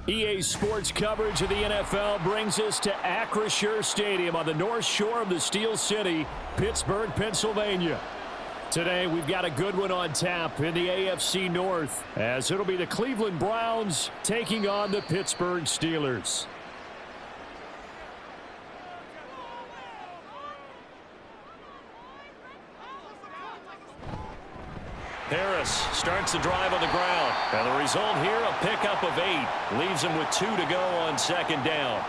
EA Sports coverage of the NFL brings us to Acrisure Stadium on the north shore of the Steel City, Pittsburgh, Pennsylvania. Today, we've got a good one on tap in the AFC North, as it'll be the Cleveland Browns taking on the Pittsburgh Steelers. Harris starts the drive on the ground. And the result here, a pickup of 8. Leaves him with 2 to go on second down.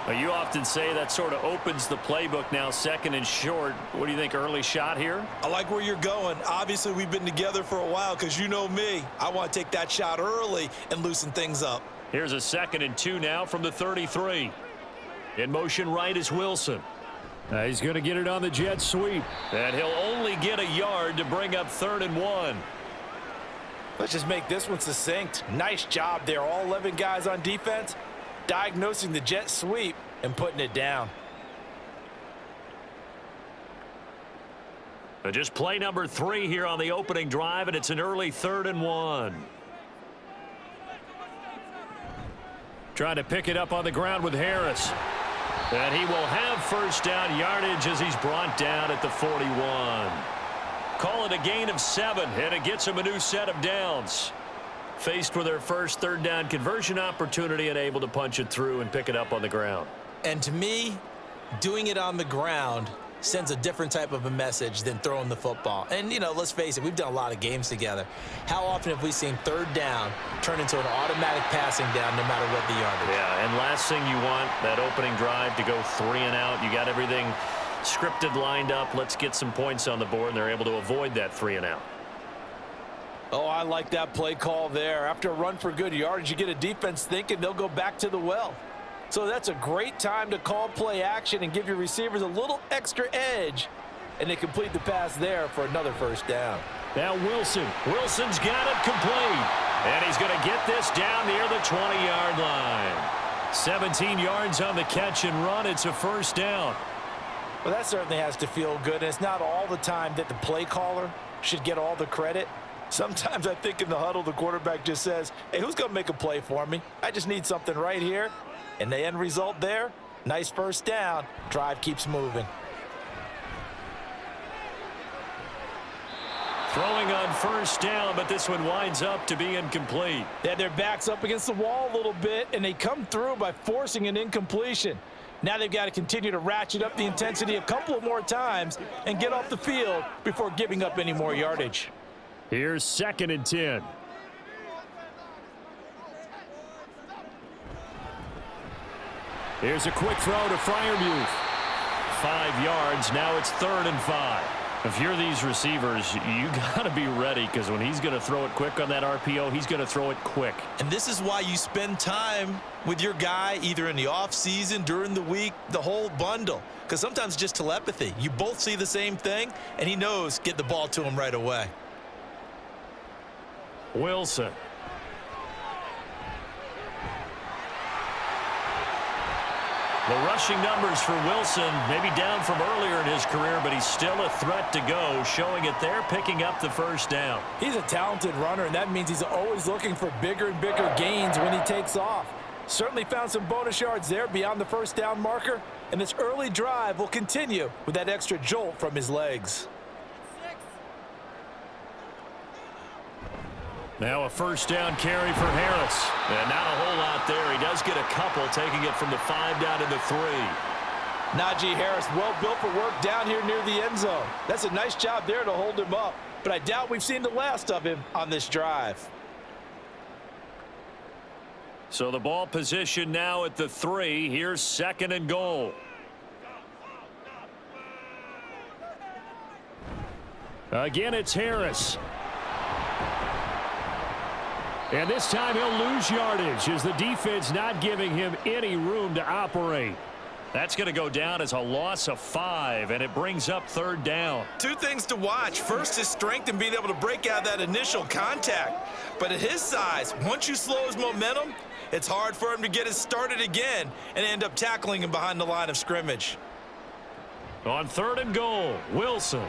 Well, you often say that sort of opens the playbook now, second and short. What do you think, early shot here? I like where you're going. Obviously, we've been together for a while because you know me. I want to take that shot early and loosen things up. Here's a 2nd and 2 now from the 33. In motion right is Wilson. He's going to get it on the jet sweep. And he'll only get a yard to bring up 3rd and 1. Let's just make this one succinct. Nice job there. All 11 guys on defense diagnosing the jet sweep and putting it down. Just play number 3 here on the opening drive, and it's an early 3rd and 1. Trying to pick it up on the ground with Harris. And he will have first down yardage as he's brought down at the 41. Call it a gain of 7, and it gets him a new set of downs. Faced with their first 3rd down conversion opportunity and able to punch it through and pick it up on the ground. And to me, doing it on the ground sends a different type of a message than throwing the football. And, you know, let's face it, we've done a lot of games together. How often have we seen 3rd down turn into an automatic passing down no matter what the yardage? Yeah, and last thing you want, that opening drive to go 3 and out. You got everything scripted, lined up. Let's get some points on the board, and they're able to avoid that 3 and out. Oh, I like that play call there. After a run for good yardage, you get a defense thinking they'll go back to the well. So that's a great time to call play action and give your receivers a little extra edge. And they complete the pass there for another first down. Now Wilson. Wilson's got it complete. And he's going to get this down near the 20-yard line. 17 yards on the catch and run. It's a first down. Well, that certainly has to feel good. And it's not all the time that the play caller should get all the credit. Sometimes I think in the huddle, the quarterback just says, hey, who's going to make a play for me? I just need something right here. And the end result there, nice first down. Drive keeps moving. Throwing on first down, but this one winds up to be incomplete. They had their backs up against the wall a little bit, and they come through by forcing an incompletion. Now they've got to continue to ratchet up the intensity a couple of more times and get off the field before giving up any more yardage. Here's 2nd and 10. Here's a quick throw to Freiermuth. 5 yards. Now it's 3rd and 5. If you're these receivers, you got to be ready, because when he's going to throw it quick on that RPO, he's going to throw it quick. And this is why you spend time with your guy either in the offseason, during the week, the whole bundle. Because sometimes just telepathy. You both see the same thing, and he knows get the ball to him right away. Wilson. The rushing numbers for Wilson, maybe down from earlier in his career, but he's still a threat to go, showing it there, picking up the first down. He's a talented runner, and that means he's always looking for bigger and bigger gains when he takes off. Certainly found some bonus yards there beyond the first down marker, and this early drive will continue with that extra jolt from his legs. Now a first down carry for Harris. And not a whole lot there. He does get a couple, taking it from the 5 down to the 3. Najee Harris, well built for work down here near the end zone. That's a nice job there to hold him up. But I doubt we've seen the last of him on this drive. So the ball position now at the 3. Here's 2nd and goal. Again, it's Harris. And this time he'll lose yardage as the defense not giving him any room to operate. That's going to go down as a loss of 5, and it brings up 3rd down. 2 things to watch. First, his strength and being able to break out that initial contact. But at his size, once you slow his momentum, it's hard for him to get it started again and end up tackling him behind the line of scrimmage. On 3rd and goal, Wilson.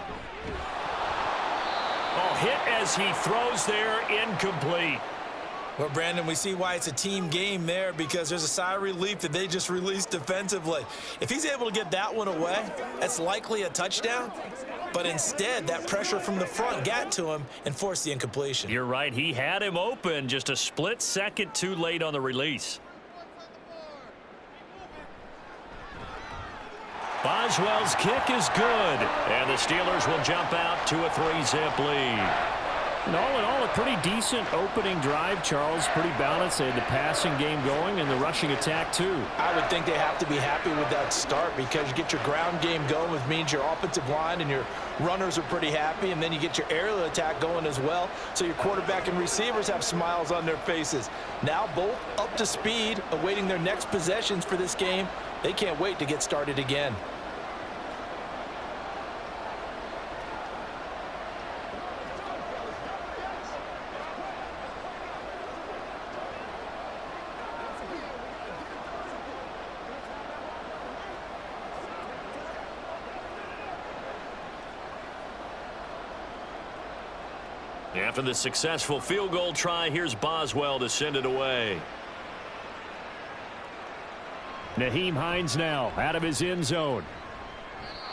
Oh, hit as he throws there, incomplete. Well, Brandon, we see why it's a team game there because there's a sigh of relief that they just released defensively. If he's able to get that one away, that's likely a touchdown. But instead, that pressure from the front got to him and forced the incompletion. You're right. He had him open, just a split second too late on the release. Boswell's kick is good, and the Steelers will jump out to a 3-zip lead. And all in all, a pretty decent opening drive, Charles. Pretty balanced. They had the passing game going and the rushing attack, too. I would think they have to be happy with that start because you get your ground game going, which means your offensive line and your runners are pretty happy, and then you get your aerial attack going as well, so your quarterback and receivers have smiles on their faces. Now both up to speed, awaiting their next possessions for this game. They can't wait to get started again. After the successful field goal try, here's Boswell to send it away. Nyheim Hines now out of his end zone.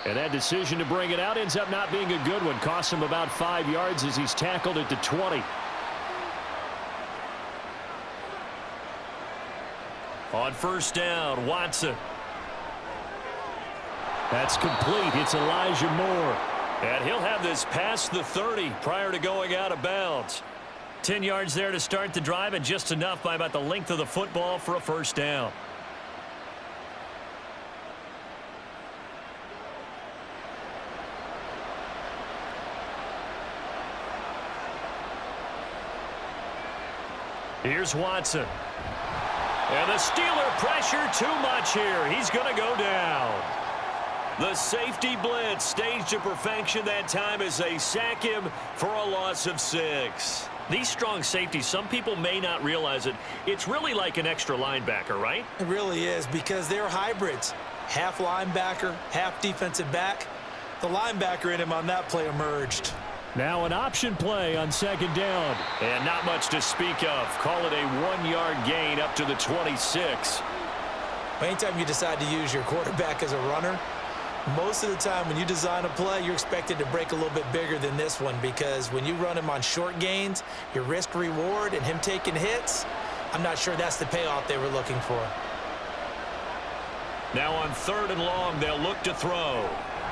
And that decision to bring it out ends up not being a good one. Costs him about 5 yards as he's tackled at the 20. On first down, Watson. That's complete. It's Elijah Moore. And he'll have this past the 30 prior to going out of bounds. 10 yards there to start the drive, and just enough by about the length of the football for a first down. Here's Watson. And the Steeler pressure too much here. He's going to go down. The safety blitz staged to perfection that time as they sack him for a loss of 6. These strong safeties, some people may not realize it. It's really like an extra linebacker, right? It really is because they're hybrids. Half linebacker, half defensive back. The linebacker in him on that play emerged. Now an option play on second down. And not much to speak of. Call it a 1-yard gain up to the 26. Anytime you decide to use your quarterback as a runner, most of the time when you design a play, you're expected to break a little bit bigger than this one because when you run him on short gains, your risk reward and him taking hits, I'm not sure that's the payoff they were looking for. Now on 3rd and long, they'll look to throw.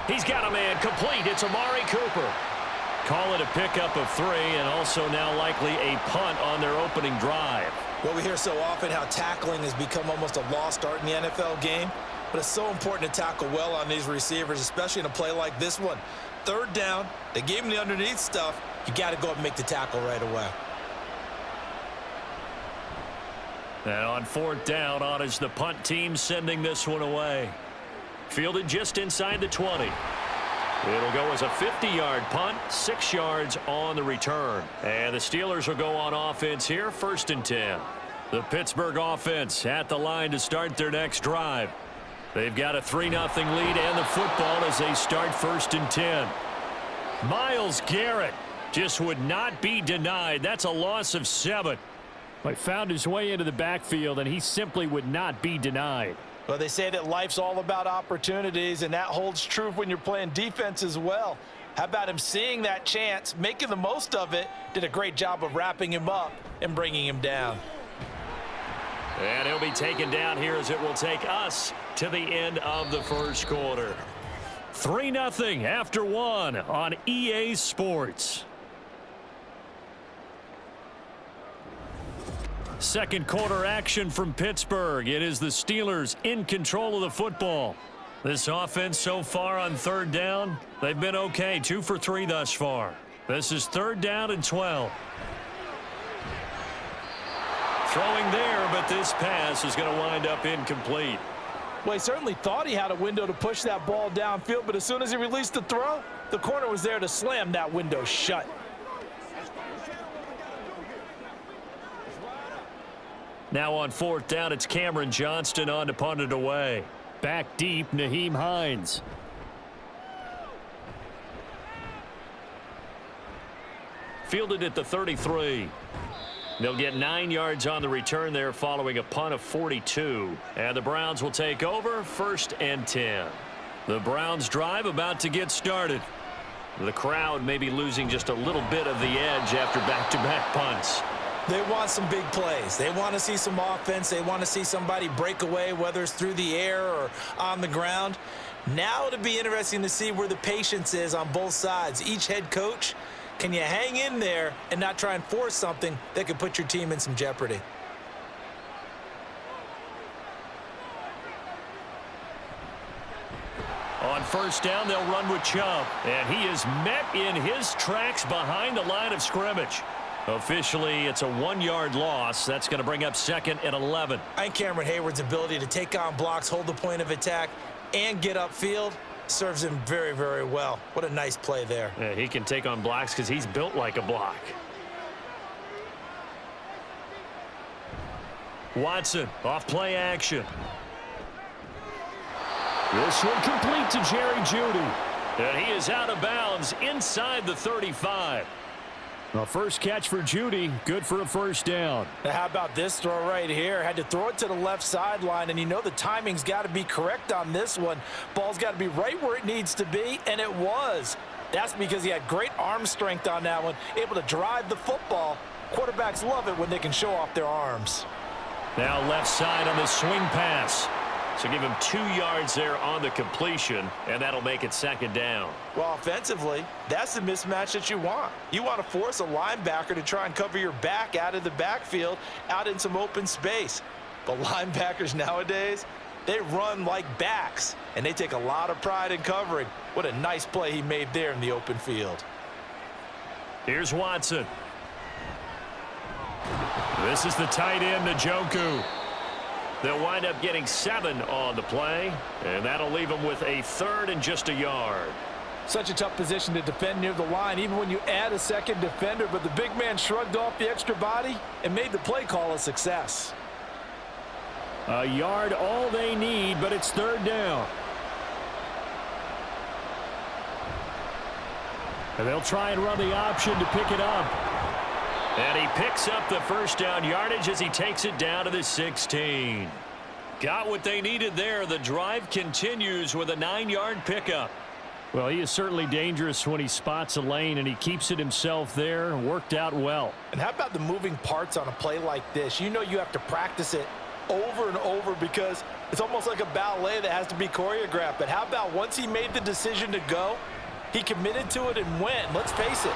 He's got a man complete. It's Amari Cooper. Call it a pickup of 3 and also now likely a punt on their opening drive. Well, we hear so often how tackling has become almost a lost art in the NFL game. But it's so important to tackle well on these receivers, especially in a play like this one. 3rd down, they gave him the underneath stuff. You got to go up and make the tackle right away. And on 4th down, on is the punt team sending this one away. Fielded just inside the 20. It'll go as a 50-yard punt, 6 yards on the return. And the Steelers will go on offense here, 1st and 10. The Pittsburgh offense at the line to start their next drive. They've got a 3-0 lead and the football as they start 1st and 10. Myles Garrett just would not be denied. That's a loss of 7. He found his way into the backfield, and he simply would not be denied. Well, they say that life's all about opportunities, and that holds true when you're playing defense as well. How about him seeing that chance, making the most of it, did a great job of wrapping him up and bringing him down. And he'll be taken down here as it will take us to the end of the first quarter. 3-0 after 1 on EA Sports. Second quarter action from Pittsburgh. It is the Steelers in control of the football. This offense so far on 3rd down, they've been okay. 2 for 3 thus far. This is 3rd down and 12. Throwing there, but this pass is going to wind up incomplete. Well, he certainly thought he had a window to push that ball downfield, but as soon as he released the throw, the corner was there to slam that window shut. Now on 4th down, it's Cameron Johnston on to punt it away. Back deep, Nyheim Hines. Fielded at the 33. They'll get 9 yards on the return there following a punt of 42. And the Browns will take over 1st and 10. The Browns drive about to get started. The crowd may be losing just a little bit of the edge after back-to-back punts. They want some big plays. They want to see some offense. They want to see somebody break away, whether it's through the air or on the ground. Now it'll be interesting to see where the patience is on both sides. Each head coach, can you hang in there and not try and force something that could put your team in some jeopardy? On 1st down, they'll run with Chubb. And he is met in his tracks behind the line of scrimmage. Officially, it's a 1-yard loss. That's going to bring up 2nd and 11. I think Cameron Hayward's ability to take on blocks, hold the point of attack, and get upfield serves him very, very well. What a nice play there. Yeah, he can take on blocks because he's built like a block. Watson, off play action. This one complete to Jerry Jeudy. And he is out of bounds inside the 35. The first catch for Jeudy, good for a 1st down. Now how about this throw right here? Had to throw it to the left sideline, and you know the timing's got to be correct on this one. Ball's got to be right where it needs to be, and it was. That's because he had great arm strength on that one, able to drive the football. Quarterbacks love it when they can show off their arms. Now left side on the swing pass. So give him 2 yards there on the completion, and that'll make it 2nd down. Well, offensively, that's the mismatch that you want. You want to force a linebacker to try and cover your back out of the backfield, out in some open space. But linebackers nowadays, they run like backs, and they take a lot of pride in covering. What a nice play he made there in the open field. Here's Watson. This is the tight end, Njoku. They'll wind up getting 7 on the play, and that'll leave them with a 3rd and just a yard. Such a tough position to defend near the line, even when you add a second defender, but the big man shrugged off the extra body and made the play call a success. A yard all they need, but it's 3rd down. And they'll try and run the option to pick it up. And he picks up the 1st down yardage as he takes it down to the 16. Got what they needed there. The drive continues with a 9-yard pickup. Well, he is certainly dangerous when he spots a lane, and he keeps it himself there. Worked out well. And how about the moving parts on a play like this? You know you have to practice it over and over because it's almost like a ballet that has to be choreographed. But how about once he made the decision to go, he committed to it and went. Let's face it.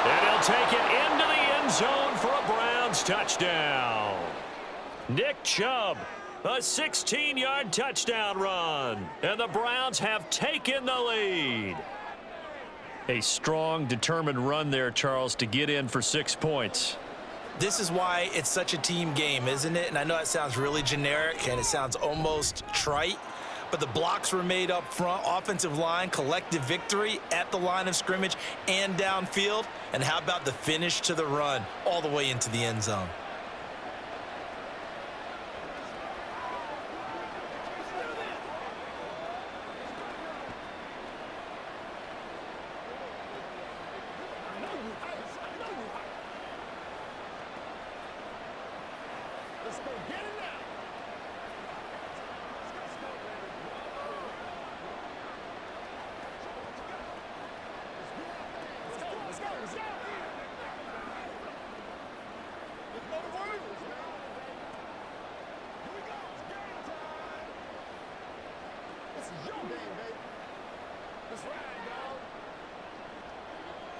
And he'll take it into the end zone for a Browns touchdown. Nick Chubb, a 16-yard touchdown run. And the Browns have taken the lead. A strong, determined run there, Charles, to get in for 6 points. This is why it's such a team game, isn't it? And I know it sounds really generic and it sounds almost trite, but the blocks were made up front, offensive line, collective victory at the line of scrimmage and downfield. And how about the finish to the run all the way into the end zone?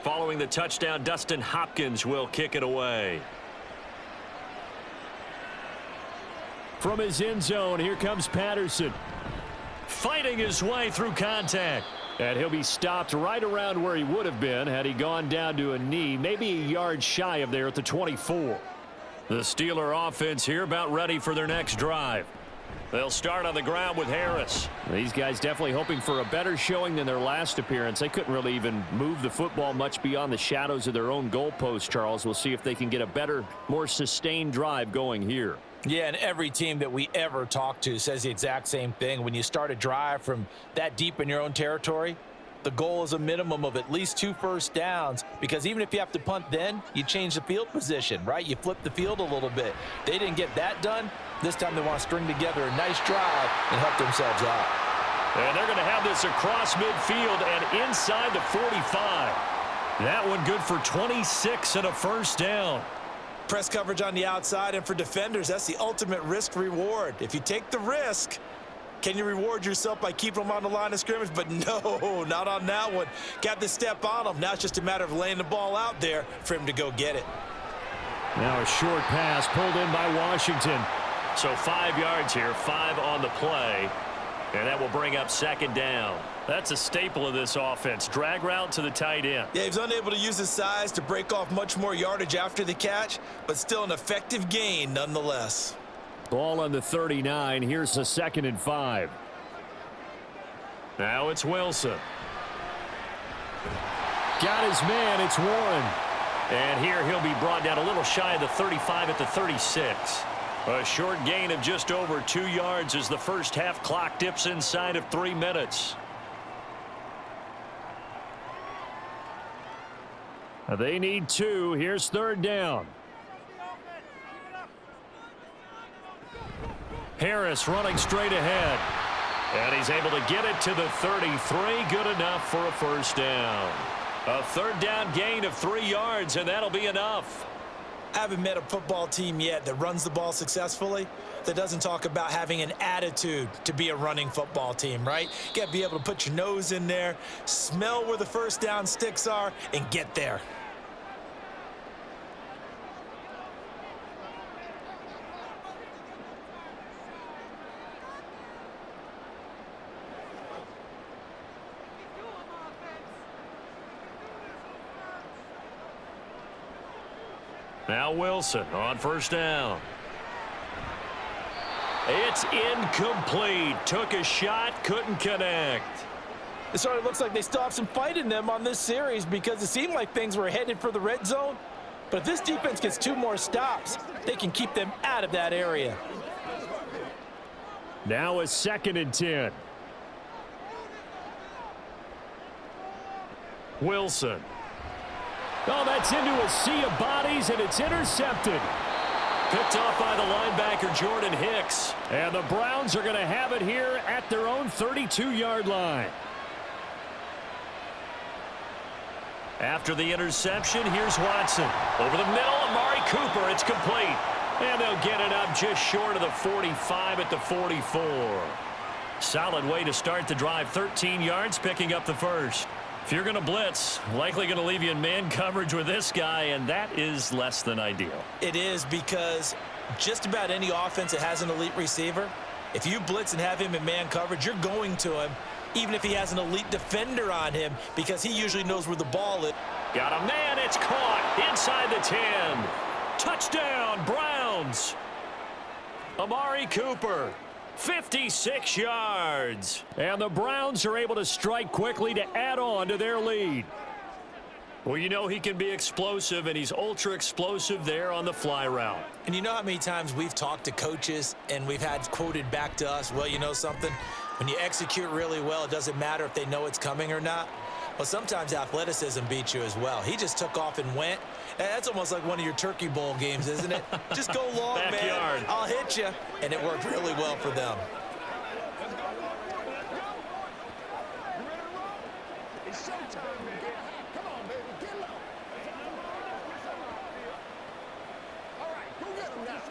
Following the touchdown, Dustin Hopkins will kick it away. From his end zone, here comes Patterson. Fighting his way through contact. And he'll be stopped right around where he would have been had he gone down to a knee, maybe a yard shy of there at the 24. The Steeler offense here about ready for their next drive. They'll start on the ground with Harris. These guys definitely hoping for a better showing than their last appearance. They couldn't really even move the football much beyond the shadows of their own goalpost, Charles. We'll see if they can get a better, more sustained drive going here. Yeah, and every team that we ever talk to says the exact same thing. When you start a drive from that deep in your own territory, The goal is a minimum of at least 2 first downs, because even if you have to punt then, you change the field position, right? You flip the field a little bit. They didn't get that done. This time they want to string together a nice drive and help themselves out. And they're going to have this across midfield and inside the 45. That one good for 26 and a first down. Press coverage on the outside, and for defenders, that's the ultimate risk-reward. If you take the risk, can you reward yourself by keeping them on the line of scrimmage? But no, not on that one. Got to step on them. Now it's just a matter of laying the ball out there for him to go get it. Now a short pass pulled in by Washington. So 5 yards here, 5 on the play. And that will bring up second down. That's a staple of this offense. Drag route to the tight end. Yeah, he's unable to use his size to break off much more yardage after the catch, but still an effective gain nonetheless. Ball on the 39. Here's a 2nd and 5. Now it's Wilson. Got his man. It's Warren. And here he'll be brought down a little shy of the 35 at the 36. A short gain of just over 2 yards as the first half clock dips inside of 3 minutes. They need 2. Here's 3rd down. Harris running straight ahead. And he's able to get it to the 33. Good enough for a first down. A 3rd down gain of 3 yards, and that'll be enough. I haven't met a football team yet that runs the ball successfully that doesn't talk about having an attitude to be a running football team, right? You got to be able to put your nose in there, smell where the first down sticks are, and get there. Now Wilson on first down. It's incomplete. Took a shot, couldn't connect. It sort of looks like they still have some fight in them on this series, because it seemed like things were headed for the red zone. But if this defense gets 2 more stops, they can keep them out of that area. Now a 2nd and 10. Wilson. Oh, that's into a sea of bodies, and it's intercepted. Picked off by the linebacker, Jordan Hicks. And the Browns are going to have it here at their own 32-yard line. After the interception, here's Watson. Over the middle, Amari Cooper. It's complete. And they'll get it up just short of the 45 at the 44. Solid way to start the drive. 13 yards, picking up the first. If you're going to blitz, likely going to leave you in man coverage with this guy, and that is less than ideal. It is, because just about any offense that has an elite receiver, if you blitz and have him in man coverage, you're going to him, even if he has an elite defender on him, because he usually knows where the ball is. Got a man, it's caught inside the 10. Touchdown, Browns. Amari Cooper. 56 yards. And the Browns are able to strike quickly to add on to their lead. Well, you know he can be explosive, and he's ultra explosive there on the fly route. And you know how many times we've talked to coaches and we've had quoted back to us, well, you know something? When you execute really well, it doesn't matter if they know it's coming or not. Well, sometimes athleticism beats you as well. He just took off and went. That's almost like one of your Turkey Bowl games, isn't it? Just go long, Backyard. man. I'll hit you. And it worked really well for them. It's showtime, man. Come on, baby. Get low. All right, go get him now.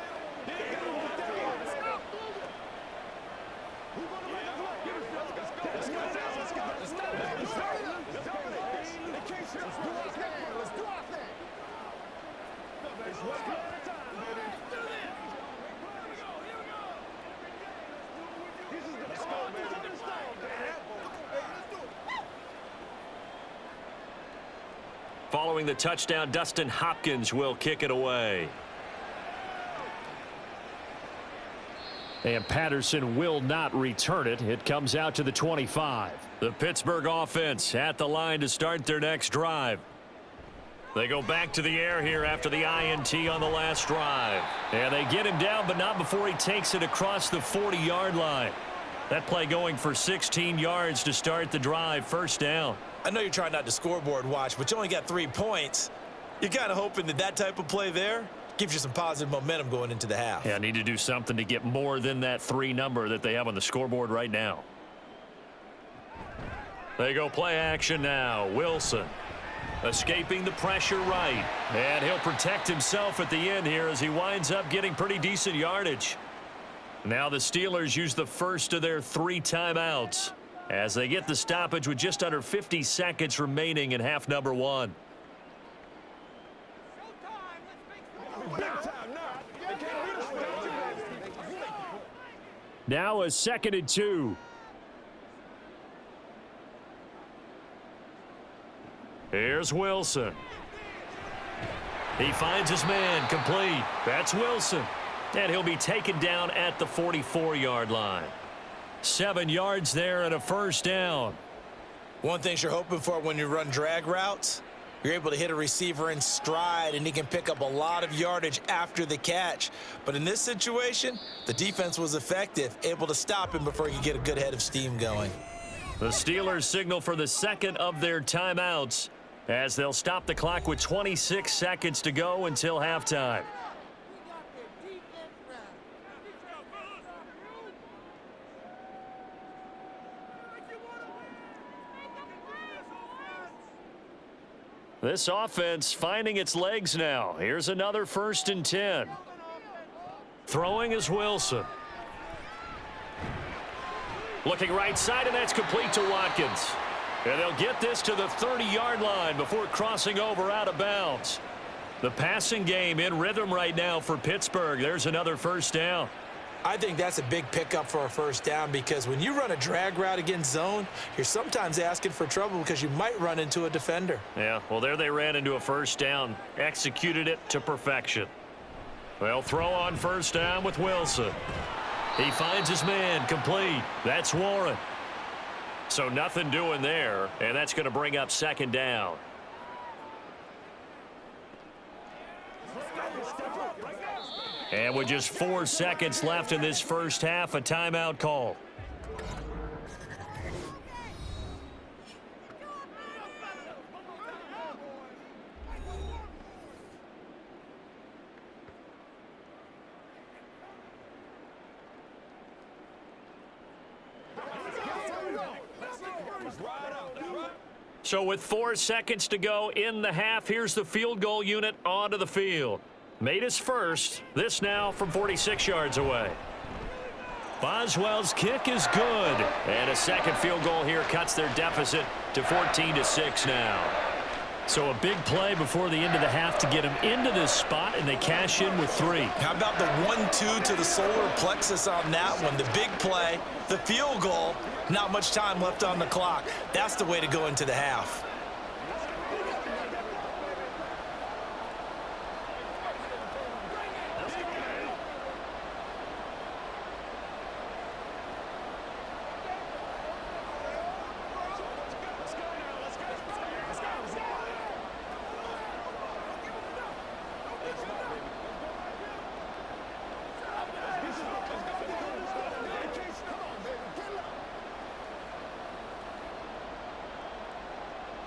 Let's do our thing. Following the touchdown, Dustin Hopkins will kick it away. And Patterson will not return it. It comes out to the 25. The Pittsburgh offense at the line to start their next drive. They go back to the air here after the INT on the last drive. And they get him down, but not before he takes it across the 40-yard line. That play going for 16 yards to start the drive. First down. I know you're trying not to scoreboard watch, but you only got 3 points. You're kind of hoping that that type of play there gives you some positive momentum going into the half. Yeah, need to do something to get more than that 3 number that they have on the scoreboard right now. They go play action now. Wilson escaping the pressure right. And he'll protect himself at the end here as he winds up getting pretty decent yardage. Now the Steelers use the first of their 3 timeouts as they get the stoppage with just under 50 seconds remaining in half number 1. Now a 2nd and 2. Here's Wilson. He finds his man complete. That's Wilson. And he'll be taken down at the 44-yard line. 7 yards there and a first down. One thing you're hoping for when you run drag routes, you're able to hit a receiver in stride and he can pick up a lot of yardage after the catch. But in this situation, the defense was effective, able to stop him before he could get a good head of steam going. The Steelers signal for the second of their timeouts as they'll stop the clock with 26 seconds to go until halftime. This offense finding its legs now. Here's another 1st and 10. Throwing is Wilson. Looking right side, and that's complete to Watkins. And they'll get this to the 30-yard line before crossing over out of bounds. The passing game in rhythm right now for Pittsburgh. There's another first down. I think that's a big pickup for a first down because when you run a drag route against zone, you're sometimes asking for trouble because you might run into a defender. Yeah, well, there they ran into a first down, executed it to perfection. They'll throw on first down with Wilson. He finds his man complete. That's Warren. So nothing doing there, and that's going to bring up 2nd down. And with just 4 seconds left in this first half, a timeout call. So with 4 seconds to go in the half, here's the field goal unit onto the field. Made his first. This now from 46 yards away. Boswell's kick is good. And a second field goal here cuts their deficit to 14-6 now. So a big play before the end of the half to get him into this spot, and they cash in with 3. How about the 1-2 to the solar plexus on that one? The big play, the field goal, not much time left on the clock. That's the way to go into the half.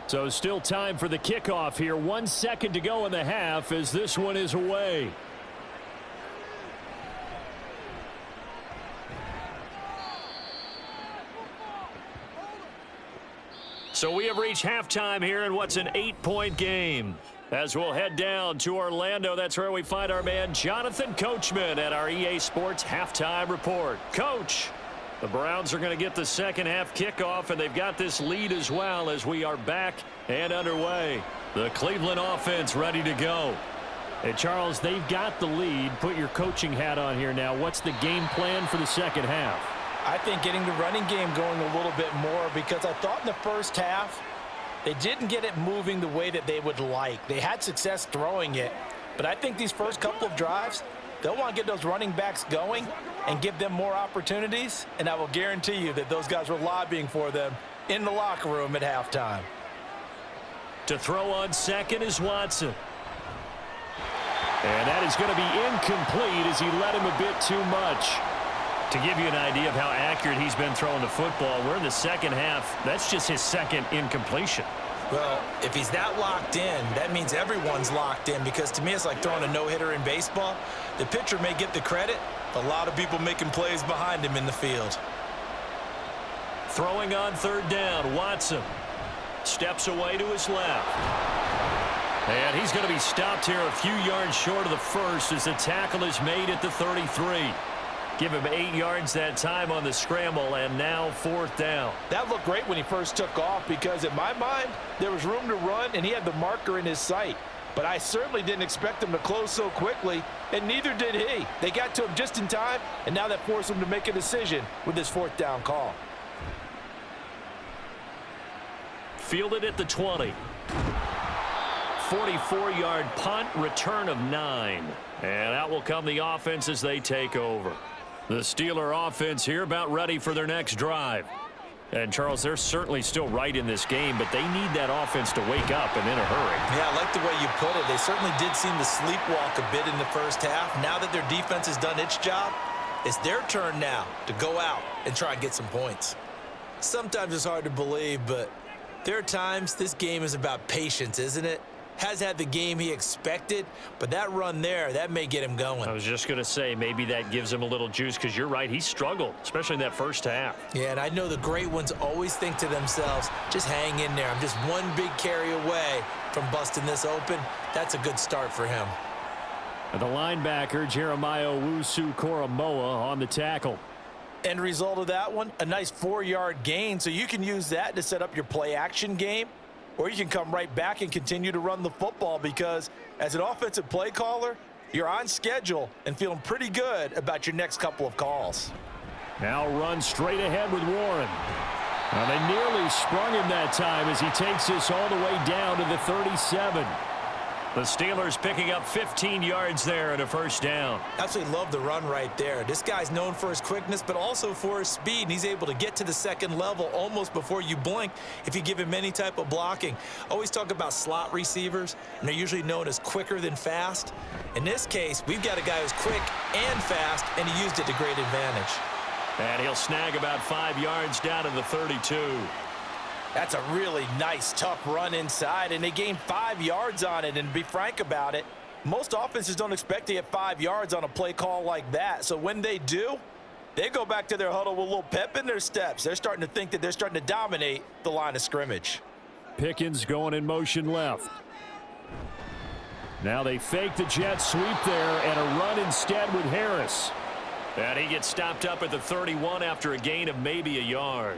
So still time for the kickoff here. 1 second to go in the half as this one is away. So we have reached halftime here in what's an 8-point game. As we'll head down to Orlando, that's where we find our man Jonathan Coachman at our EA Sports Halftime Report. Coach, the Browns are going to get the second half kickoff, and they've got this lead as well as we are back and underway. The Cleveland offense ready to go. And Charles, they've got the lead. Put your coaching hat on here now. What's the game plan for the second half? I think getting the running game going a little bit more because I thought in the first half they didn't get it moving the way that they would like. They had success throwing it, but I think these first couple of drives, they'll want to get those running backs going and give them more opportunities, and I will guarantee you that those guys were lobbying for them in the locker room at halftime. To throw on second is Watson. And that is going to be incomplete as he led him a bit too much. To give you an idea of how accurate he's been throwing the football, we're in the second half. That's just his second incompletion. Well, if he's that locked in, that means everyone's locked in, because to me it's like throwing a no-hitter in baseball. The pitcher may get the credit, a lot of people making plays behind him in the field. Throwing on third down, Watson steps away to his left. And he's going to be stopped here a few yards short of the first as the tackle is made at the 33. Give him 8 yards that time on the scramble, and now fourth down. That looked great when he first took off, because in my mind, there was room to run, and he had the marker in his sight. But I certainly didn't expect him to close so quickly, and neither did he. They got to him just in time, and now that forced him to make a decision with this fourth down call. Fielded at the 20. 44-yard punt, return of 9. And out will come the offense as they take over. The Steeler offense here about ready for their next drive. And, Charles, they're certainly still right in this game, but they need that offense to wake up and in a hurry. Yeah, I like the way you put it. They certainly did seem to sleepwalk a bit in the first half. Now that their defense has done its job, it's their turn now to go out and try and get some points. Sometimes it's hard to believe, but there are times this game is about patience, isn't it? Has had the game he expected, but that run there, that may get him going. I was just going to say, maybe that gives him a little juice, because you're right, he struggled, especially in that first half. Yeah, and I know the great ones always think to themselves, just hang in there. I'm just one big carry away from busting this open. That's a good start for him. The linebacker, Jeremiah Owusu-Koramoah, on the tackle. End result of that one, a nice 4-yard gain, so you can use that to set up your play-action game. Or you can come right back and continue to run the football, because as an offensive play caller, you're on schedule and feeling pretty good about your next couple of calls. Now run straight ahead with Warren. Now they nearly sprung him that time as he takes this all the way down to the 37. The Steelers picking up 15 yards there and a first down. Absolutely love the run right there. This guy's known for his quickness, but also for his speed, and he's able to get to the second level almost before you blink if you give him any type of blocking. Always talk about slot receivers, and they're usually known as quicker than fast. In this case, we've got a guy who's quick and fast, and he used it to great advantage. And he'll snag about 5 yards down to the 32. That's a really nice, tough run inside, and they gained 5 yards on it. And to be frank about it, most offenses don't expect to get 5 yards on a play call like that. So when they do, they go back to their huddle with a little pep in their steps. They're starting to think that they're starting to dominate the line of scrimmage. Pickens going in motion left. Now they fake the jet sweep there and a run instead with Harris. And he gets stopped up at the 31 after a gain of maybe a yard.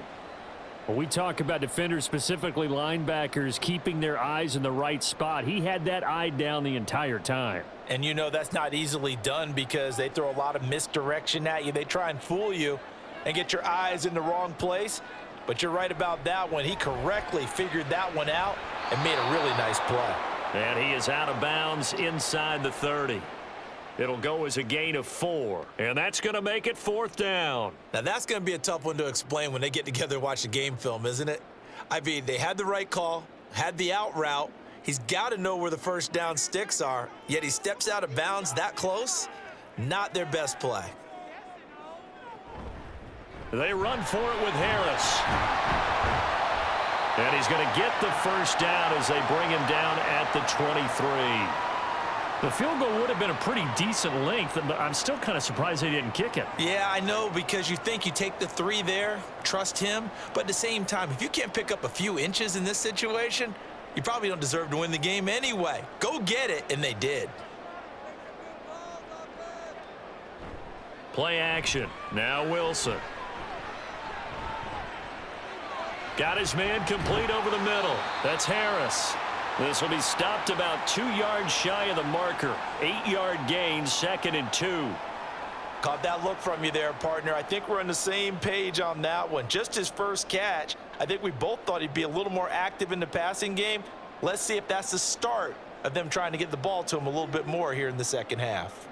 When we talk about defenders, specifically linebackers, keeping their eyes in the right spot, he had that eye down the entire time. And you know that's not easily done, because they throw a lot of misdirection at you. They try and fool you and get your eyes in the wrong place. But you're right about that one. He correctly figured that one out and made a really nice play. And he is out of bounds inside the 30. It'll go as a gain of 4, and that's going to make it fourth down. Now, that's going to be a tough one to explain when they get together and watch the game film, isn't it? I mean, they had the right call, had the out route. He's got to know where the first down sticks are, yet he steps out of bounds that close. Not their best play. They run for it with Harris. And he's going to get the first down as they bring him down at the 23. The field goal would have been a pretty decent length, but I'm still kind of surprised they didn't kick it. Yeah, I know, because you think you take the 3 there, trust him. But at the same time, if you can't pick up a few inches in this situation, you probably don't deserve to win the game anyway. Go get it, and they did. Play action. Now Wilson. Got his man complete over the middle. That's Harris. This will be stopped about 2 yards shy of the marker. 8-yard gain, 2nd and 2. Caught that look from you there, partner. I think we're on the same page on that one. Just his first catch. I think we both thought he'd be a little more active in the passing game. Let's see if that's the start of them trying to get the ball to him a little bit more here in the second half.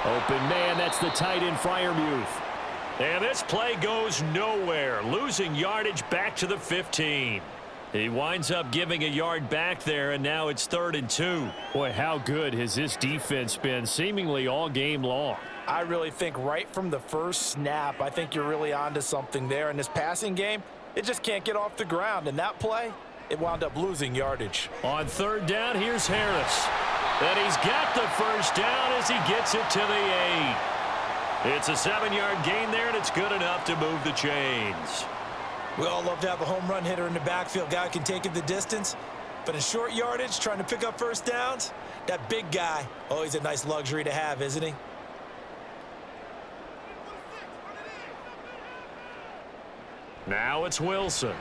Open man, that's the tight end Freiermuth. And this play goes nowhere, losing yardage back to the 15. He winds up giving a yard back there, and now it's 3rd and 2. Boy, how good has this defense been seemingly all game long? I really think right from the first snap, I think you're really onto something there. In this passing game, it just can't get off the ground. And that play, it wound up losing yardage. On 3rd down, here's Harris. And he's got the first down as he gets it to the 8. It's a 7-yard gain there, and it's good enough to move the chains. We all love to have a home run hitter in the backfield. Guy can take it the distance. But in short yardage, trying to pick up first downs, that big guy, always a nice luxury to have, isn't he? Now it's Wilson.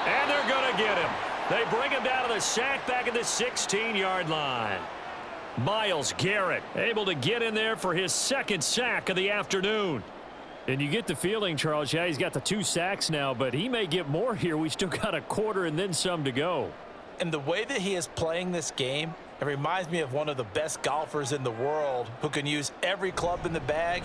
And they're going to get him. They bring him down to the sack back at the 16-yard line. Myles Garrett able to get in there for his 2nd sack of the afternoon. And you get the feeling, Charles, yeah, he's got the 2 sacks now, but he may get more here. We still got a quarter and then some to go. And the way that he is playing this game, it reminds me of one of the best golfers in the world who can use every club in the bag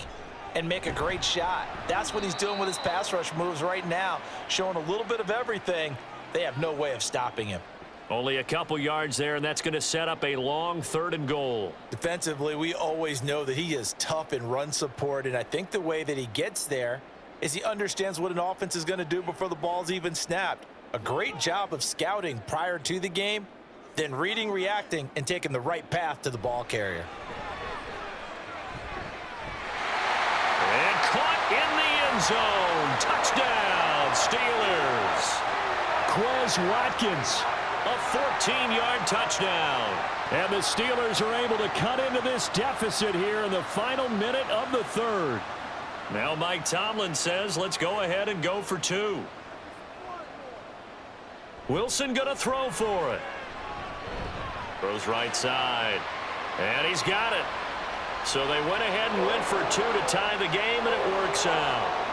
and make a great shot. That's what he's doing with his pass rush moves right now, showing a little bit of everything. They have no way of stopping him. Only a couple yards there, and that's going to set up a long 3rd and goal. Defensively, we always know that he is tough in run support, and I think the way that he gets there is he understands what an offense is going to do before the ball's even snapped. A great job of scouting prior to the game, then reading, reacting, and taking the right path to the ball carrier. And caught in the end zone. Touchdown, Steelers. Quez Watkins. A 14-yard touchdown. And the Steelers are able to cut into this deficit here in the final minute of the 3rd. Now Mike Tomlin says, let's go ahead and go for 2. Wilson going to throw for it. Throws right side. And he's got it. So they went ahead and went for 2 to tie the game, and it works out.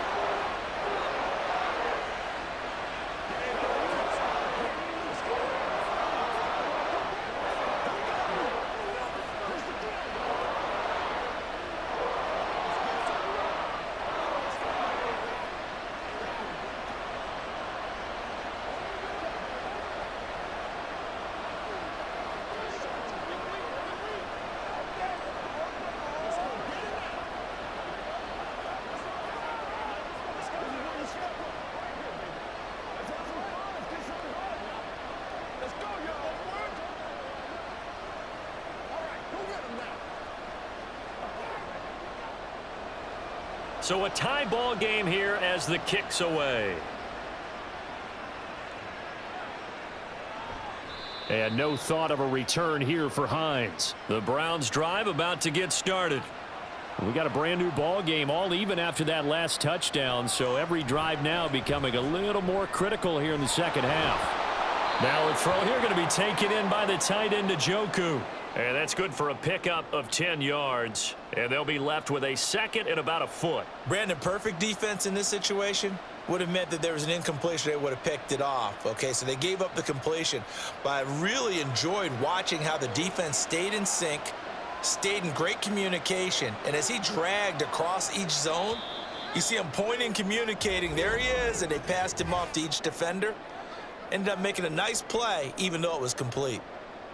So a tie ball game here as the kick's away. And no thought of a return here for Hines. The Browns drive about to get started. We got a brand new ball game, all even after that last touchdown, so every drive now becoming a little more critical here in the 2nd half. Now a throw here going to be taken in by the tight end Njoku. And that's good for a pickup of 10 yards. And they'll be left with a 2nd and about a foot. Brandon, perfect defense in this situation would have meant that there was an incompletion. They would have picked it off. Okay, so they gave up the completion. But I really enjoyed watching how the defense stayed in sync, stayed in great communication. And as he dragged across each zone, you see him pointing, communicating. There he is, and they passed him off to each defender. Ended up making a nice play, even though it was complete.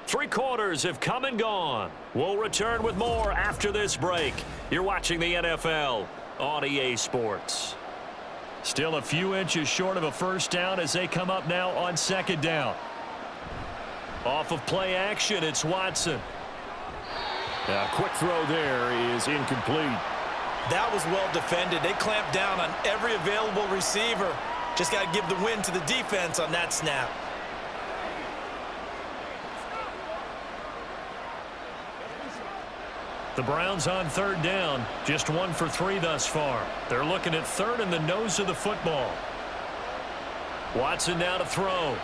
3 quarters have come and gone. We'll return with more after this break. You're watching the NFL on EA Sports. Still a few inches short of a first down as they come up now on 2nd down. Off of play action, it's Watson. A quick throw there is incomplete. That was well defended. They clamped down on every available receiver. Just got to give the win to the defense on that snap. The Browns on 3rd down, just 1 for 3 thus far. They're looking at 3rd and the nose of the football. Watson now to throw.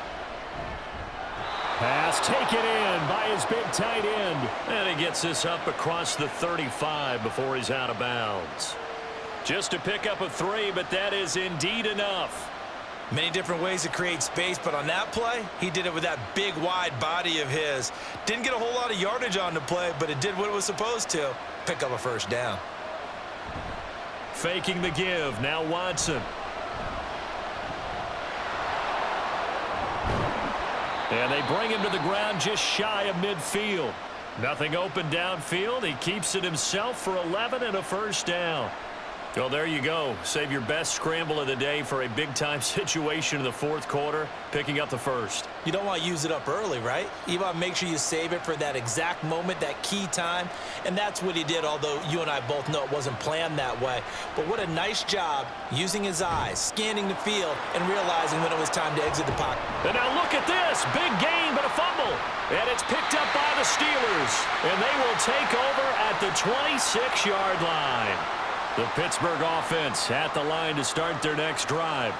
Pass taken in by his big tight end. And he gets this up across the 35 before he's out of bounds. Just a pickup of 3, but that is indeed enough. Many different ways to create space, but on that play, he did it with that big, wide body of his. Didn't get a whole lot of yardage on the play, but it did what it was supposed to. Pick up a first down. Faking the give. Now Watson. And they bring him to the ground just shy of midfield. Nothing open downfield. He keeps it himself for 11 and a first down. Well, there you go. Save your best scramble of the day for a big-time situation in the fourth quarter, picking up the first. You don't want to use it up early, right? You want to make sure you save it for that exact moment, that key time. And that's what he did, although you and I both know it wasn't planned that way. But what a nice job using his eyes, scanning the field, and realizing when it was time to exit the pocket. And now look at this. Big gain, but a fumble. And it's picked up by the Steelers. And they will take over at the 26-yard line. The Pittsburgh offense at the line to start their next drive.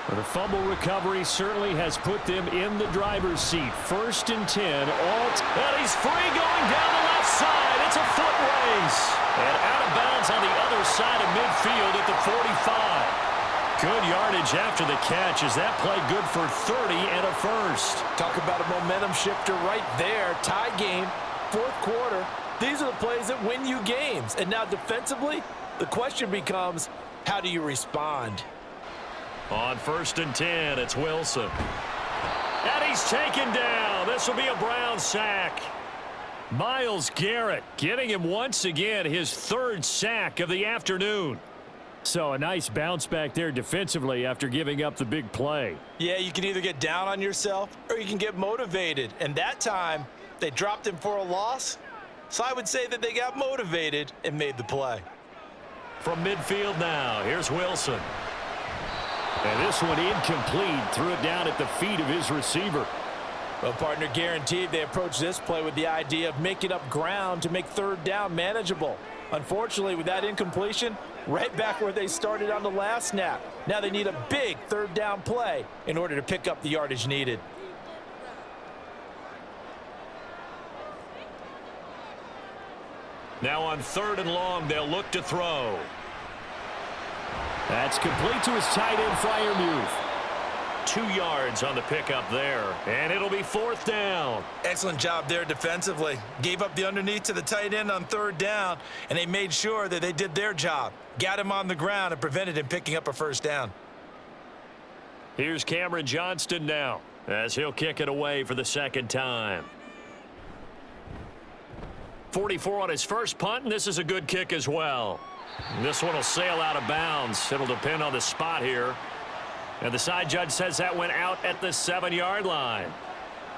The fumble recovery certainly has put them in the driver's seat. 1st and 10. And he's free going down the left side. It's a foot race. And out of bounds on the other side of midfield at the 45. Good yardage after the catch. Is that play good for 30 and a first? Talk about a momentum shifter right there. Tie game, fourth quarter. These are the plays that win you games. And now defensively, the question becomes, how do you respond? On 1st and 10, it's Wilson. And he's taken down. This will be a Brown sack. Myles Garrett getting him once again his 3rd sack of the afternoon. So a nice bounce back there defensively after giving up the big play. Yeah, you can either get down on yourself or you can get motivated. And that time, they dropped him for a loss. So I would say that they got motivated and made the play. From midfield now, here's Wilson. And this one incomplete. Threw it down at the feet of his receiver. Well, partner, guaranteed they approach this play with the idea of making up ground to make 3rd down manageable. Unfortunately, with that incompletion, right back where they started on the last snap. Now they need a big 3rd down play in order to pick up the yardage needed. Now on 3rd and long, they'll look to throw. That's complete to his tight end Freiermuth. 2 yards on the pickup there, and it'll be 4th down. Excellent job there defensively. Gave up the underneath to the tight end on 3rd down, and they made sure that they did their job. Got him on the ground and prevented him picking up a 1st down. Here's Cameron Johnston now, as he'll kick it away for the 2nd time. 44 on his first punt, and this is a good kick as well. This one will sail out of bounds. It'll depend on the spot here. And the side judge says that went out at the 7-yard line.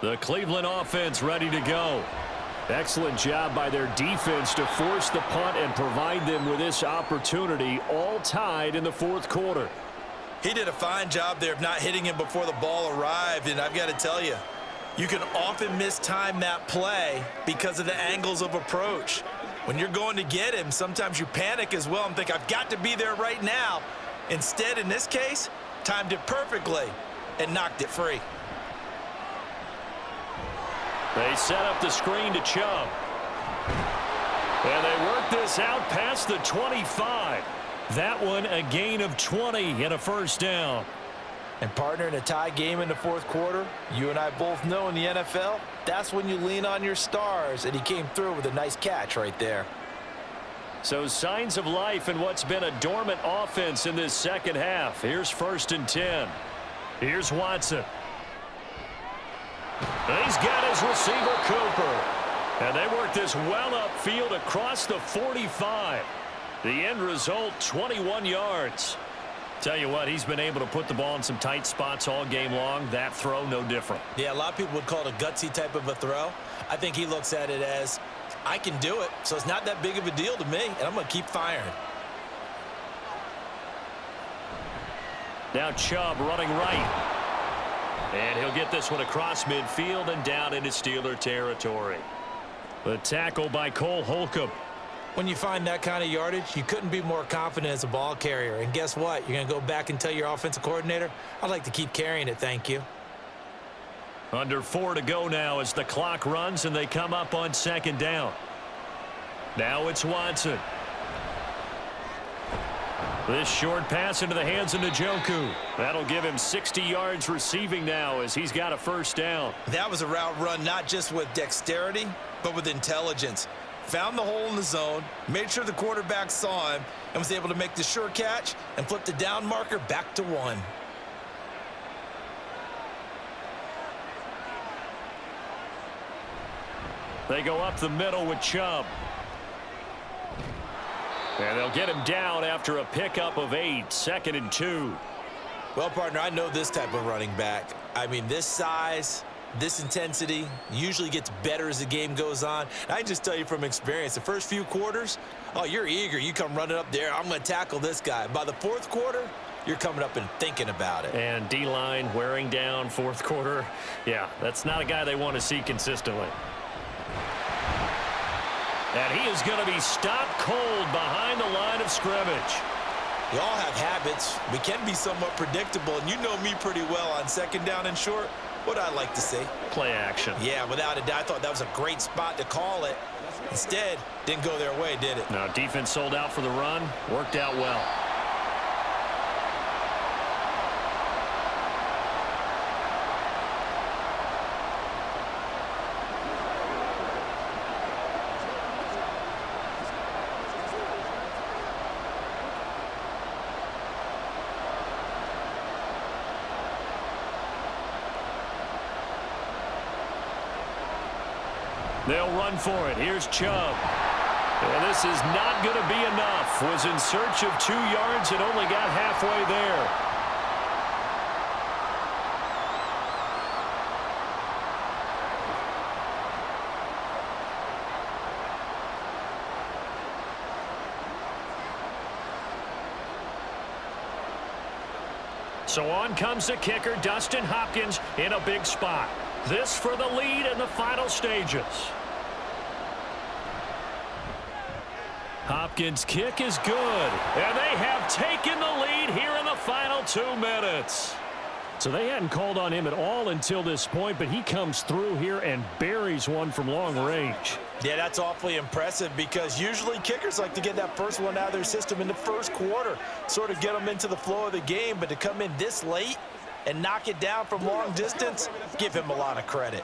The Cleveland offense ready to go. Excellent job by their defense to force the punt and provide them with this opportunity, all tied in the 4th quarter. He did a fine job there of not hitting him before the ball arrived, and I've got to tell you, you can often mistime that play because of the angles of approach. When you're going to get him, sometimes you panic as well and think, I've got to be there right now. Instead, in this case, timed it perfectly and knocked it free. They set up the screen to Chubb. And they work this out past the 25. That one a gain of 20 and a first down. And partner, in a tie game in the 4th quarter, you and I both know in the NFL, that's when you lean on your stars, and he came through with a nice catch right there. So signs of life in what's been a dormant offense in this 2nd half. Here's 1st and 10. Here's Watson. And he's got his receiver, Cooper. And they work this well upfield across the 45. The end result, 21 yards. Tell you what, he's been able to put the ball in some tight spots all game long. That throw, no different. Yeah, a lot of people would call it a gutsy type of a throw. I think he looks at it as, I can do it, so it's not that big of a deal to me, and I'm going to keep firing. Now Chubb running right. And he'll get this one across midfield and down into Steeler territory. The tackle by Cole Holcomb. When you find that kind of yardage, you couldn't be more confident as a ball carrier. And guess what? You're going to go back and tell your offensive coordinator, I'd like to keep carrying it, thank you. Under 4 to go now as the clock runs and they come up on 2nd down. Now it's Watson. This short pass into the hands of Njoku. That'll give him 60 yards receiving now as he's got a first down. That was a route run not just with dexterity, but with intelligence. Found the hole in the zone, made sure the quarterback saw him, and was able to make the sure catch and flip the down marker back to 1. They go up the middle with Chubb. And they'll get him down after a pickup of 8, 2nd and 2. Well, partner, I know this type of running back. I mean, this size, this intensity usually gets better as the game goes on. I can just tell you from experience, the first few quarters, oh, you're eager. You come running up there, I'm going to tackle this guy. By the fourth quarter, you're coming up and thinking about it. And D-line wearing down fourth quarter. Yeah, that's not a guy they want to see consistently. And he is going to be stopped cold behind the line of scrimmage. We all have habits. We can be somewhat predictable, and you know me pretty well on 2nd down and short. What I like to see? Play action. Yeah, without a doubt. I thought that was a great spot to call it. Instead, didn't go their way, did it? Now, defense sold out for the run. Worked out well. They'll run for it. Here's Chubb. And this is not going to be enough. Was in search of 2 yards and only got halfway there. So on comes the kicker, Dustin Hopkins, in a big spot. This for the lead in the final stages. Hopkins' kick is good. And they have taken the lead here in the final 2 minutes. So they hadn't called on him at all until this point, but he comes through here and buries one from long range. Yeah, that's awfully impressive because usually kickers like to get that first one out of their system in the first quarter, sort of get them into the flow of the game, but to come in this late and knock it down from long distance, give him a lot of credit.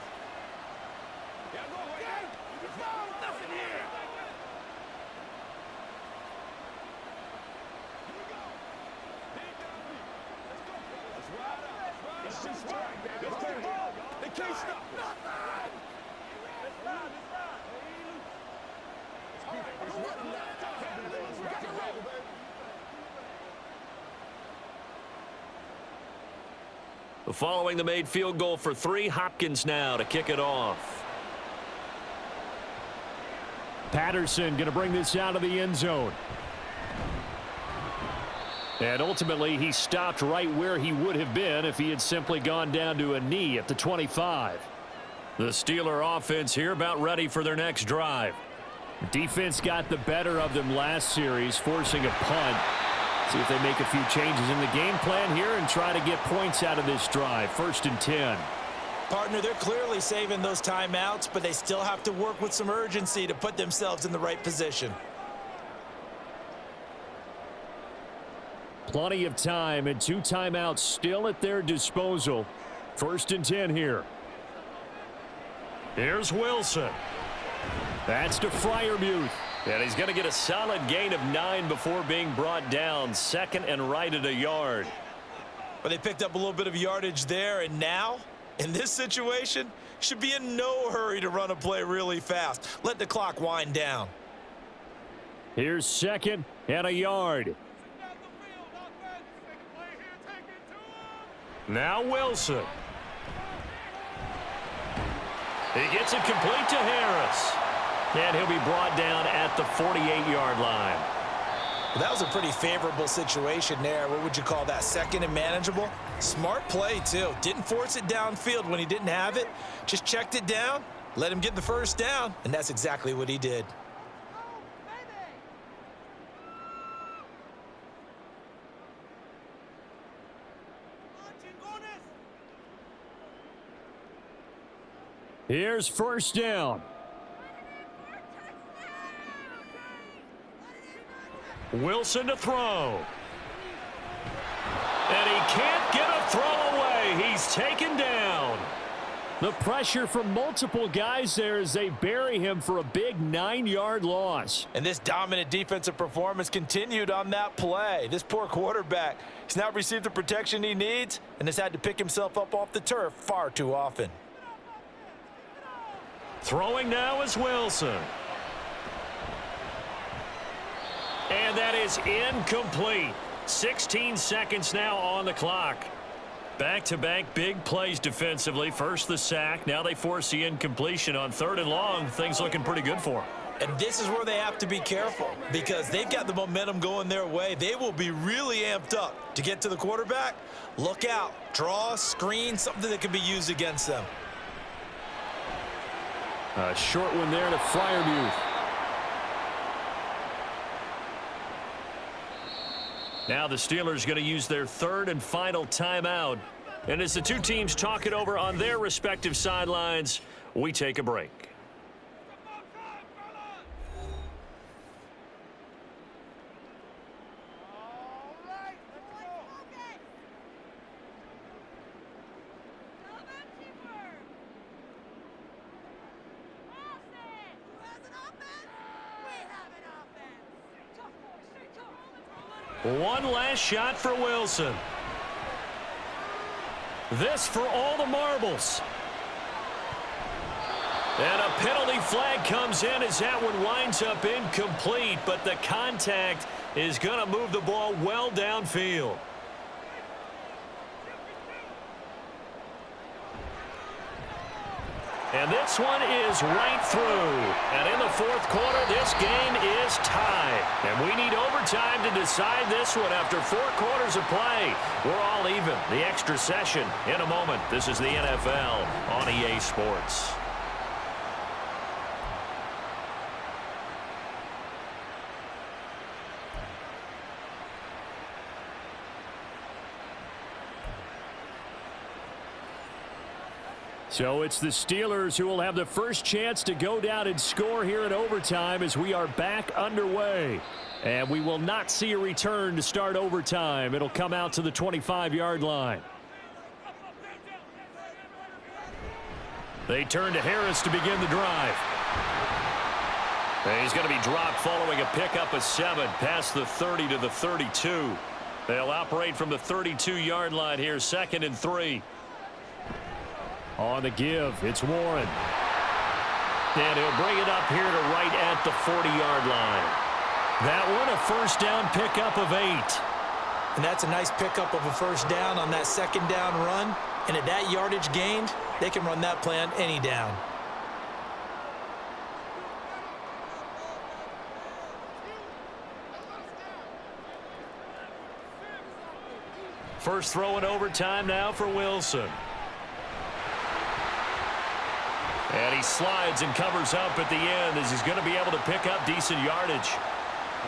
Following the made field goal for 3, Hopkins now to kick it off. Patterson going to bring this out of the end zone. And ultimately, he stopped right where he would have been if he had simply gone down to a knee at the 25. The Steeler offense here about ready for their next drive. Defense got the better of them last series, forcing a punt. See if they make a few changes in the game plan here and try to get points out of this drive. 1st and 10. Partner, they're clearly saving those timeouts, but they still have to work with some urgency to put themselves in the right position. Plenty of time and 2 timeouts still at their disposal. 1st and 10 here. Here's Wilson. That's to Freiermuth. And he's going to get a solid gain of 9 before being brought down. 2nd and right at a yard. But they picked up a little bit of yardage there, and now, in this situation, should be in no hurry to run a play really fast. Let the clock wind down. Here's 2nd and a yard. Now Wilson. He gets it complete to Harris. And he'll be brought down at the 48-yard line. Well, that was a pretty favorable situation there. What would you call that? 2nd and manageable? Smart play, too. Didn't force it downfield when he didn't have it. Just checked it down, let him get the first down, and that's exactly what he did. Here's 1st down. Wilson to throw. And he can't get a throw away. He's taken down. The pressure from multiple guys there as they bury him for a big 9-yard loss. And this dominant defensive performance continued on that play. This poor quarterback, he's not received the protection he needs and has had to pick himself up off the turf far too often. Throwing now is Wilson. And that is incomplete. 16 seconds now on the clock. Back-to-back big plays defensively. First the sack. Now they force the incompletion on 3rd and long. Things looking pretty good for them. And this is where they have to be careful because they've got the momentum going their way. They will be really amped up to get to the quarterback. Look out. Draw, screen, something that can be used against them. A short one there to Freiermuth. Now the Steelers going to use their 3rd and final timeout. And as the two teams talk it over on their respective sidelines, we take a break. One last shot for Wilson. This for all the marbles. And a penalty flag comes in as that one winds up incomplete, but the contact is going to move the ball well downfield. And this one is right through. And in the 4th quarter, this game is tied. And we need overtime to decide this one after 4 quarters of play. We're all even. The extra session in a moment. This is the NFL on EA Sports. So it's the Steelers who will have the first chance to go down and score here in overtime as we are back underway. And we will not see a return to start overtime. It'll come out to the 25-yard line. They turn to Harris to begin the drive. And he's going to be dropped following a pickup of 7 past the 30 to the 32. They'll operate from the 32-yard line here, 2nd and 3. On the give, it's Warren. And he'll bring it up here to right at the 40-yard line. That one a first down pickup of 8. And that's a nice pickup of a first down on that 2nd down run. And at that yardage gained, they can run that play on any down. First throw in overtime now for Wilson. And he slides and covers up at the end as he's going to be able to pick up decent yardage.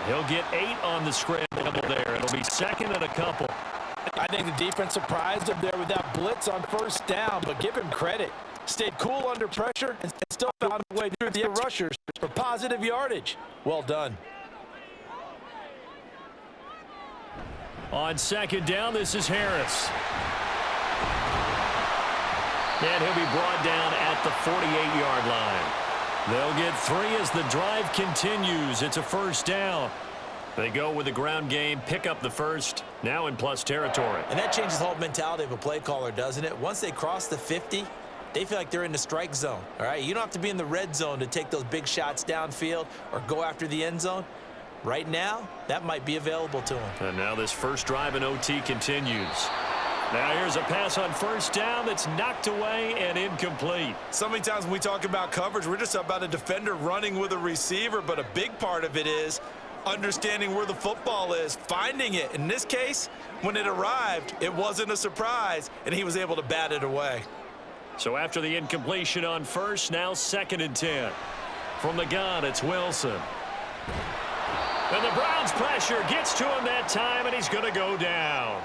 He'll get 8 on the scramble there. It'll be 2nd and a couple. I think the defense surprised him there with that blitz on first down, but give him credit. Stayed cool under pressure and still found a way through the rushers for positive yardage. Well done. On 2nd down, this is Harris. And he'll be brought down at the 48-yard line. They'll get 3 as the drive continues. It's a first down. They go with the ground game, pick up the first, now in plus territory. And that changes the whole mentality of a play caller, doesn't it? Once they cross the 50, they feel like they're in the strike zone. All right, you don't have to be in the red zone to take those big shots downfield or go after the end zone. Right now, that might be available to them. And now this first drive in OT continues. Now here's a pass on first down that's knocked away and incomplete. So many times when we talk about coverage, we're just about a defender running with a receiver, but a big part of it is understanding where the football is, finding it. In this case, when it arrived, it wasn't a surprise, and he was able to bat it away. So after the incompletion on first, now 2nd and 10. From the gun, it's Wilson. And the Browns' pressure gets to him that time, and he's going to go down.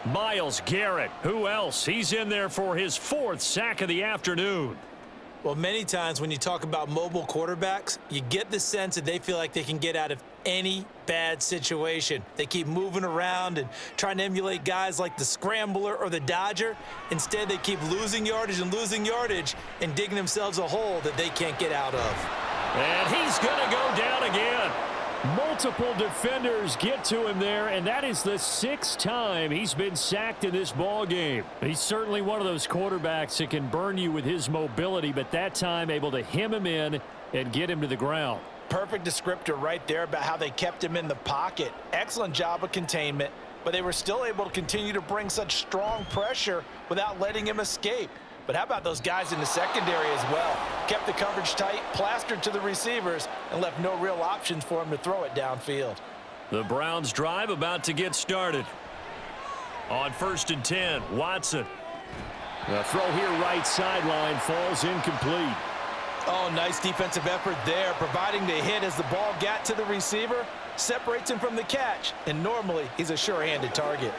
Myles Garrett, who else? He's in there for his 4th sack of the afternoon. Well, many times when you talk about mobile quarterbacks, you get the sense that they feel like they can get out of any bad situation. They keep moving around and trying to emulate guys like the Scrambler or the Dodger. Instead, they keep losing yardage and digging themselves a hole that they can't get out of. And he's going to go down again. Multiple defenders get to him there, and that is the 6th time he's been sacked in this ball game. He's certainly one of those quarterbacks that can burn you with his mobility, but that time able to hem him in and get him to the ground. Perfect descriptor right there about how they kept him in the pocket. Excellent job of containment, but they were still able to continue to bring such strong pressure without letting him escape. But how about those guys in the secondary as well? Kept the coverage tight, plastered to the receivers, and left no real options for him to throw it downfield. The Browns drive about to get started. On 1st and 10, Watson. The throw here right sideline falls incomplete. Oh, nice defensive effort there, providing the hit as the ball got to the receiver, separates him from the catch, and normally he's a sure-handed target.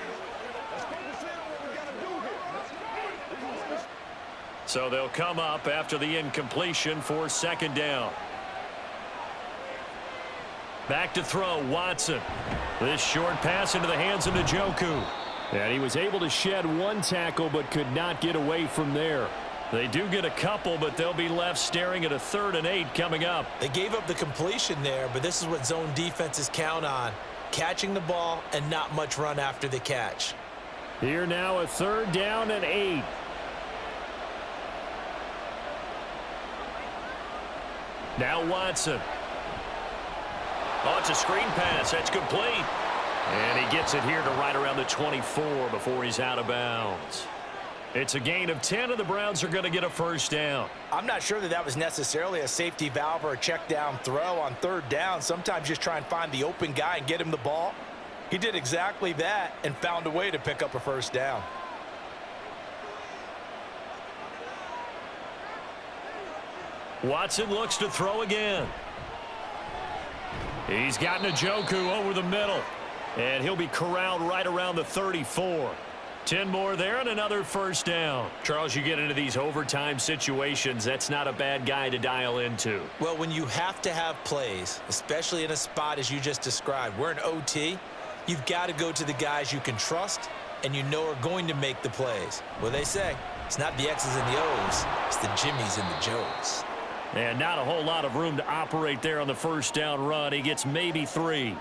So they'll come up after the incompletion for 2nd down. Back to throw, Watson. This short pass into the hands of Njoku. And he was able to shed one tackle but could not get away from there. They do get a couple, but they'll be left staring at a 3rd and 8 coming up. They gave up the completion there, but this is what zone defenses count on. Catching the ball and not much run after the catch. Here now a 3rd down and 8. Now Watson. Oh, it's a screen pass. That's complete. And he gets it here to right around the 24 before he's out of bounds. It's a gain of 10, and the Browns are going to get a 1st down. I'm not sure that was necessarily a safety valve or a check down throw on 3rd down. Sometimes just try and find the open guy and get him the ball. He did exactly that and found a way to pick up a 1st down. Watson looks to throw again. He's got Njoku over the middle. And he'll be corralled right around the 34. 10 more there and another 1st down. Charles, you get into these overtime situations, that's not a bad guy to dial into. Well, when you have to have plays, especially in a spot as you just described, we're in OT, you've got to go to the guys you can trust and you know are going to make the plays. Well, they say it's not the X's and the O's, it's the Jimmies and the Joes. And not a whole lot of room to operate there on the 1st down run. He gets maybe 3.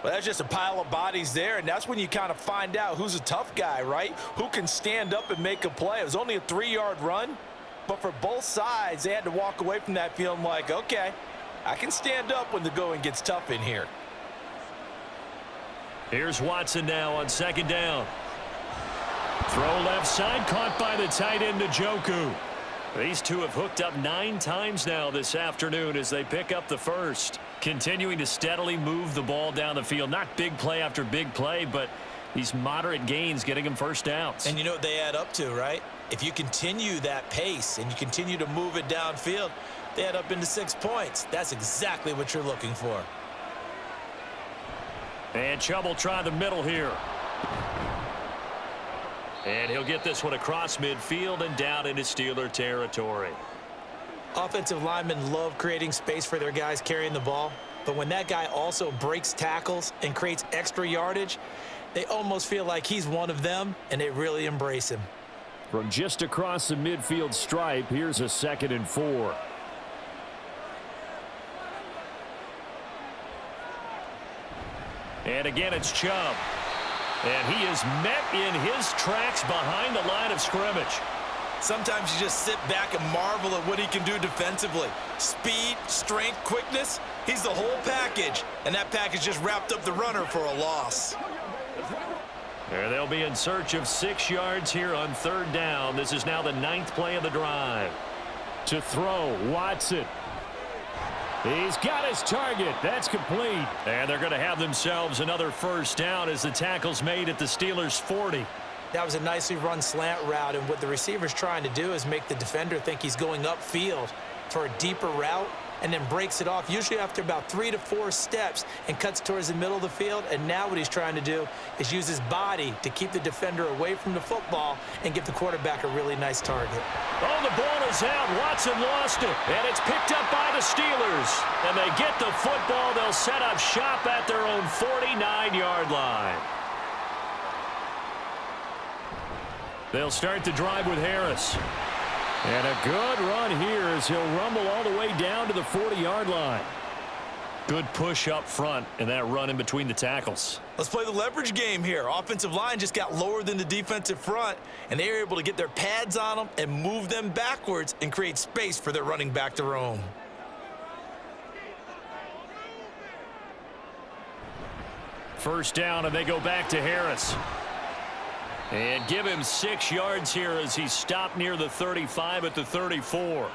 Well, that's just a pile of bodies there, and that's when you kind of find out who's a tough guy, right? Who can stand up and make a play. It was only a 3-yard run, but for both sides, they had to walk away from that feeling like, okay, I can stand up when the going gets tough in here. Here's Watson now on 2nd down. Throw left side, caught by the tight end Njoku. These two have hooked up 9 times now this afternoon as they pick up the 1st. Continuing to steadily move the ball down the field. Not big play after big play, but these moderate gains getting them 1st downs. And you know what they add up to, right? If you continue that pace and you continue to move it downfield, they add up into 6 points. That's exactly what you're looking for. And Chubb will try the middle here. And he'll get this one across midfield and down into Steeler territory. Offensive linemen love creating space for their guys carrying the ball, but when that guy also breaks tackles and creates extra yardage, they almost feel like he's one of them, and they really embrace him. From just across the midfield stripe, here's a 2nd and 4. And again, it's Chubb. And he is met in his tracks behind the line of scrimmage. Sometimes you just sit back and marvel at what he can do defensively. Speed, strength, quickness, he's the whole package. And that package just wrapped up the runner for a loss. There they'll be in search of 6 yards here on 3rd down. This is now the 9th play of the drive. To throw, Watson. He's got his target. That's complete. And they're going to have themselves another 1st down as the tackle's made at the Steelers' 40. That was a nicely run slant route, and what the receiver's trying to do is make the defender think he's going upfield for a deeper route and then breaks it off, usually after about 3 to 4 steps, and cuts towards the middle of the field. And now what he's trying to do is use his body to keep the defender away from the football and give the quarterback a really nice target. Oh, the ball is out. Watson lost it, and it's picked up by the Steelers. And they get the football. They'll set up shop at their own 49-yard line. They'll start the drive with Harris. And a good run here as he'll rumble all the way down to the 40-yard line. Good push up front and that run in between the tackles. Let's play the leverage game here. Offensive line just got lower than the defensive front, and they were able to get their pads on them and move them backwards and create space for their running back to roam. First down, and they go back to Harris. And give him 6 yards here as he stopped near the 35 at the 34.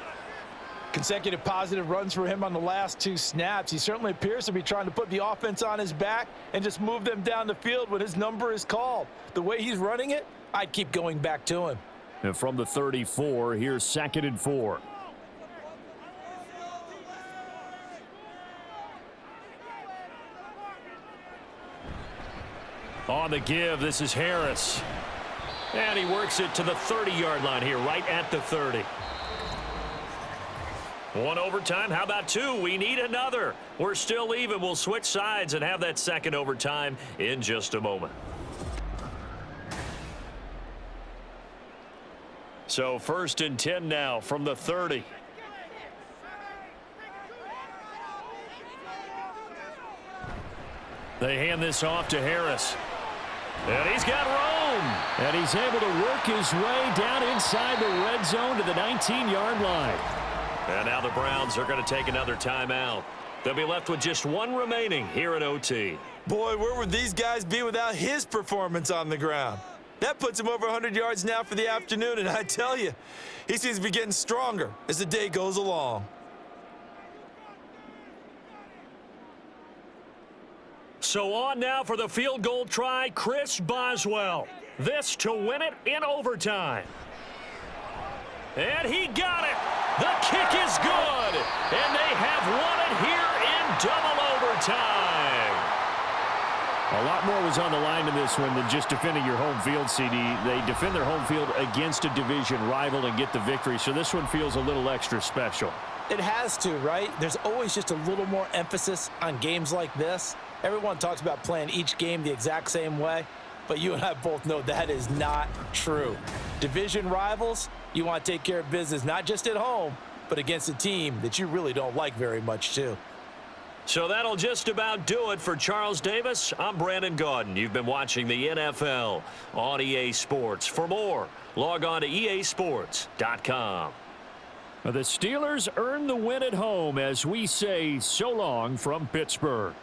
Consecutive positive runs for him on the last 2 snaps. He certainly appears to be trying to put the offense on his back and just move them down the field when his number is called. The way he's running it, I'd keep going back to him. And from the 34, here's 2nd and 4. On the give, this is Harris. And he works it to the 30-yard line here, right at the 30. 1 overtime. How about 2? We need another. We're still even. We'll switch sides and have that 2nd overtime in just a moment. So 1st and 10 now from the 30. They hand this off to Harris. And he's got room. And he's able to work his way down inside the red zone to the 19-yard line. And now the Browns are going to take another timeout. They'll be left with just 1 remaining here in OT. Boy, where would these guys be without his performance on the ground? That puts him over 100 yards now for the afternoon, and I tell you, he seems to be getting stronger as the day goes along. So on now for the field goal try, Chris Boswell. This to win it in overtime. And he got it. The kick is good. And they have won it here in double overtime. A lot more was on the line in this one than just defending your home field, CD. They defend their home field against a division rival and get the victory. So this one feels a little extra special. It has to, right? There's always just a little more emphasis on games like this. Everyone talks about playing each game the exact same way, but you and I both know that is not true. Division rivals, you want to take care of business not just at home, but against a team that you really don't like very much too. So that'll just about do it for Charles Davis. I'm Brandon Gaudin. You've been watching the NFL on EA Sports. For more, log on to easports.com. The Steelers earn the win at home as we say so long from Pittsburgh.